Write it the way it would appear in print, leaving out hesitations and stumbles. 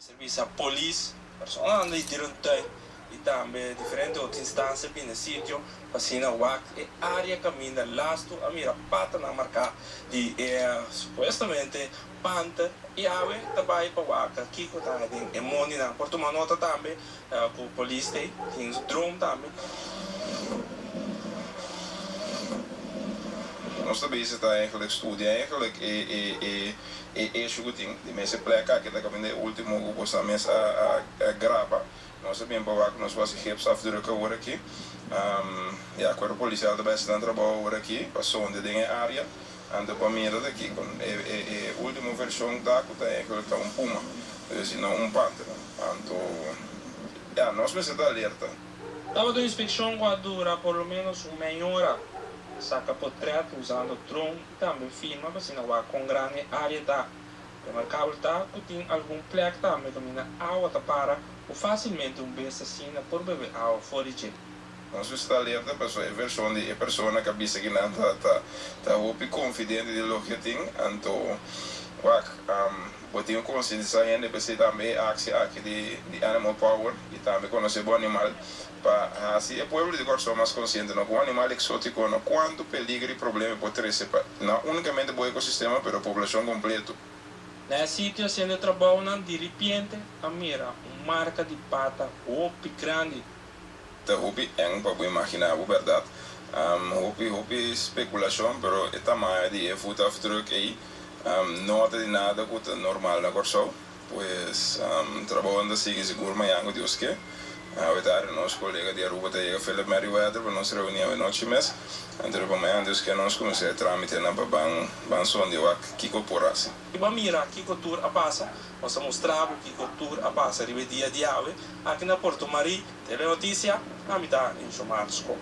serviço a polícia, pessoal anda e tiroteio e também diferentes outras instâncias no sítio, assim na UAC, e área caminha lasto a mira pata na marca de supostamente panta e ave também para UAC, aqui que está em Moni na Porto Manota também, com polícia tem os drone também. Nós também está eigenlijk studie eigenlijk shooting de mensen plekken que está caminhando o último grupo também a grava nós também para que nós vamos gips afdrukken hoor aqui ja quando policial também está trabalhando hoor aqui passou onde tem área anda para mira daqui com última versão da que está eigenlijk tá puma dus não pantera anto ja nós vamos estar alerta. Estava de inspeção que dura pelo menos meia hora. Saca portreto usando drone e também filma para se não com grande área da remarcável tá que tem algum pleque também caminha água para ou facilmente bem assassina por beber água fora de nós estamos alerta para a versão de pessoa que bisa que não tá opi confidente de lo que tem então botinho consciência ainda para se também aqui de animal power e também conhecer o animal para assim o povo de corso mais consciente no animal exótico no quanto peligro e problema pode trazer não unicamente o ecossistema mas a população completa. Nesse sítio sendo trabalho de repente a mira uma marca de pata opi grande. Tá opi é para imaginar a verdade opi especulação pero é tamanho de foto afdruk aí não tem nada que é normal na corso pues trabalhando assim seguro mas algo Deus que a nosso colega de Aruba tem Philip Merriweather para nossa reunião em noite mês então para amanhã Deus que nós começamos a tramitar na ban som de wak kiko porasi e ba mira kiko tour a passa nós mostrar o kiko tour a passa de dia de ave aqui na Porto Mari tele notícia a mitad em Somarsko.